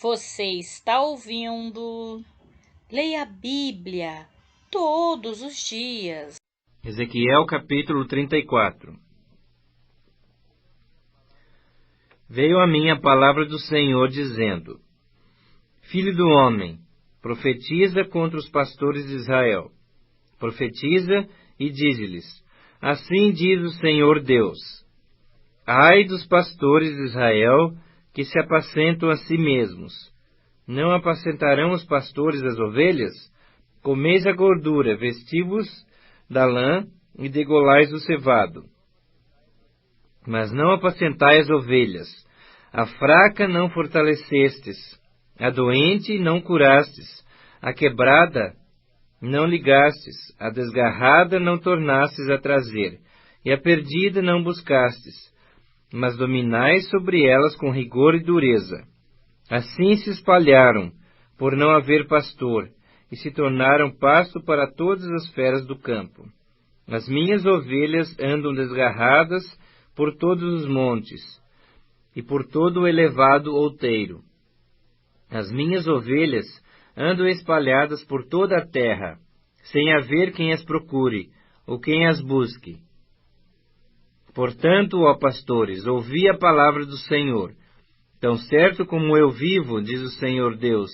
Você está ouvindo? Leia a Bíblia todos os dias. Ezequiel capítulo 34. Veio a mim a palavra do Senhor, dizendo: Filho do homem, profetiza contra os pastores de Israel. Profetiza e dize-lhes: Assim diz o Senhor Deus: Ai dos pastores de Israel, que se apacentam a si mesmos. Não apacentarão os pastores as ovelhas? Comeis a gordura, vestivos da lã e degolais o cevado. Mas não apacentai as ovelhas. A fraca não fortalecestes, a doente não curastes, a quebrada não ligastes, a desgarrada não tornastes a trazer, e a perdida não buscastes, mas dominais sobre elas com rigor e dureza. Assim se espalharam, por não haver pastor, e se tornaram pasto para todas as feras do campo. As minhas ovelhas andam desgarradas por todos os montes, e por todo o elevado outeiro. As minhas ovelhas andam espalhadas por toda a terra, sem haver quem as procure, ou quem as busque. Portanto, ó pastores, ouvi a palavra do Senhor. Tão certo como eu vivo, diz o Senhor Deus,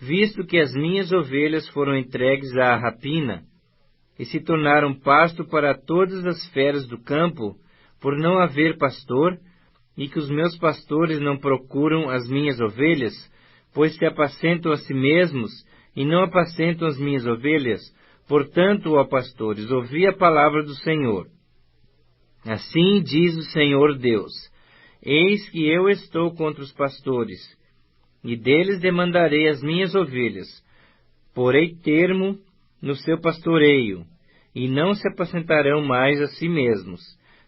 visto que as minhas ovelhas foram entregues à rapina, e se tornaram pasto para todas as feras do campo, por não haver pastor, e que os meus pastores não procuram as minhas ovelhas, pois se apacentam a si mesmos, e não apacentam as minhas ovelhas. Portanto, ó pastores, ouvi a palavra do Senhor. Assim diz o Senhor Deus: Eis que eu estou contra os pastores, e deles demandarei as minhas ovelhas. Porei termo no seu pastoreio, e não se apacentarão mais a si mesmos.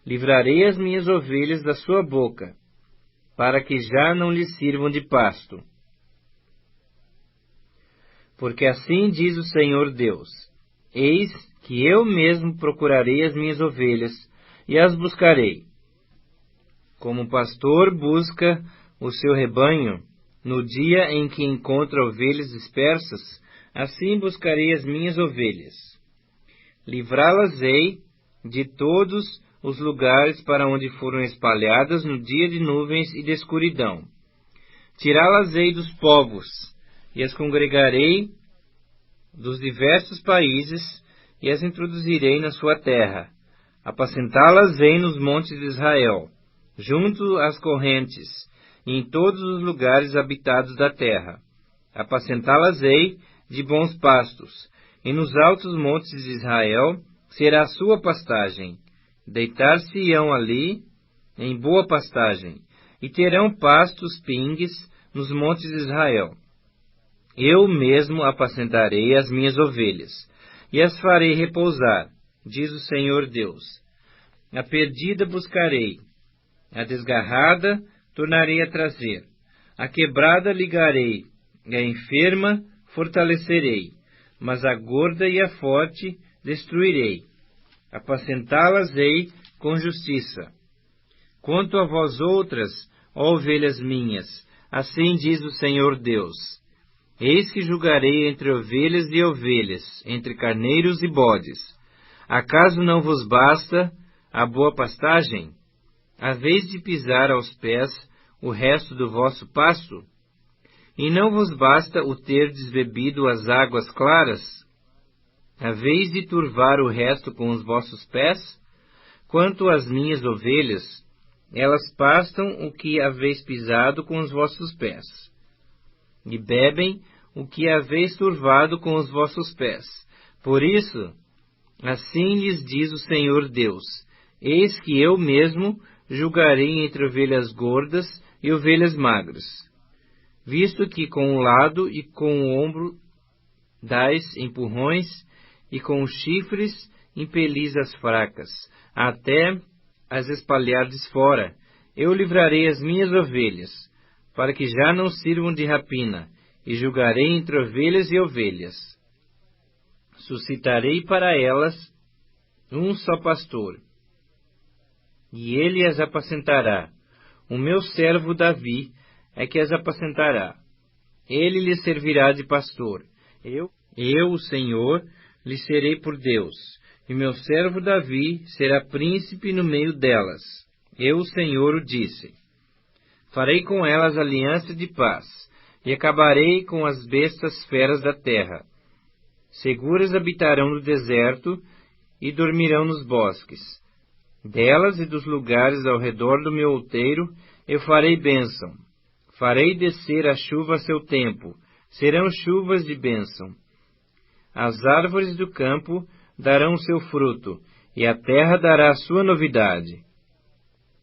Livrarei as minhas ovelhas da sua boca, para que já não lhes sirvam de pasto. Porque assim diz o Senhor Deus: Eis que eu mesmo procurarei as minhas ovelhas, e as buscarei. Como o pastor busca o seu rebanho, no dia em que encontra ovelhas dispersas, assim buscarei as minhas ovelhas. Livrá-las-ei de todos os lugares para onde foram espalhadas no dia de nuvens e de escuridão. Tirá-las-ei dos povos, e as congregarei dos diversos países, e as introduzirei na sua terra. Apacentá-las-ei nos montes de Israel, junto às correntes, e em todos os lugares habitados da terra. Apacentá-las-ei de bons pastos, e nos altos montes de Israel será a sua pastagem. Deitar-se-ão ali em boa pastagem, e terão pastos pingues nos montes de Israel. Eu mesmo apacentarei as minhas ovelhas, e as farei repousar, diz o Senhor Deus. A perdida buscarei, a desgarrada tornarei a trazer, a quebrada ligarei, e a enferma fortalecerei, mas a gorda e a forte destruirei. Apacentá-las-ei com justiça. Quanto a vós outras, ó ovelhas minhas, assim diz o Senhor Deus: Eis que julgarei entre ovelhas e ovelhas, entre carneiros e bodes. Acaso não vos basta a boa pastagem? Haveis de pisar aos pés o resto do vosso pasto? E não vos basta o terdes bebido as águas claras? Haveis de turvar o resto com os vossos pés? Quanto às minhas ovelhas, elas pastam o que haveis pisado com os vossos pés, e bebem o que haveis turvado com os vossos pés. Por isso, assim lhes diz o Senhor Deus: Eis que eu mesmo julgarei entre ovelhas gordas e ovelhas magras, visto que com o lado e com o ombro dais empurrões, e com os chifres impelis as fracas, até as espalhardes fora. Eu livrarei as minhas ovelhas, para que já não sirvam de rapina, e julgarei entre ovelhas e ovelhas. Suscitarei para elas um só pastor, e ele as apacentará. O meu servo Davi é que as apacentará. Ele lhes servirá de pastor. Eu, o Senhor, lhe serei por Deus, e meu servo Davi será príncipe no meio delas. Eu, o Senhor, o disse. Farei com elas aliança de paz, e acabarei com as bestas feras da terra. Seguras habitarão no deserto, e dormirão nos bosques. Delas e dos lugares ao redor do meu outeiro, eu farei bênção. Farei descer a chuva a seu tempo, serão chuvas de bênção. As árvores do campo darão o seu fruto, e a terra dará a sua novidade.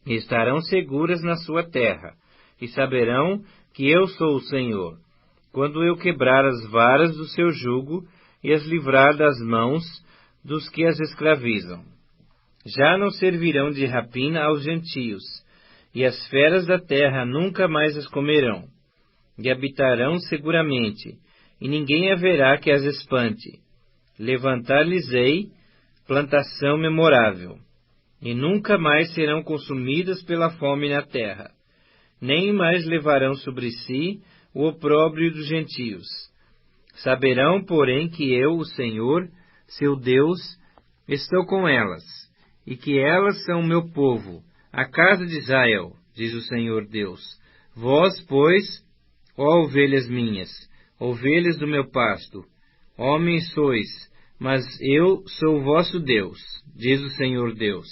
Estarão seguras na sua terra, e saberão que eu sou o Senhor, quando eu quebrar as varas do seu jugo e as livrar das mãos dos que as escravizam. Já não servirão de rapina aos gentios, e as feras da terra nunca mais as comerão, e habitarão seguramente, e ninguém haverá que as espante. Levantar-lhes-ei plantação memorável, e nunca mais serão consumidas pela fome na terra, nem mais levarão sobre si o opróbrio dos gentios. Saberão, porém, que eu, o Senhor, seu Deus, estou com elas, e que elas são meu povo, a casa de Israel, diz o Senhor Deus. Vós, pois, ó ovelhas minhas, ovelhas do meu pasto, homens sois, mas eu sou o vosso Deus, diz o Senhor Deus.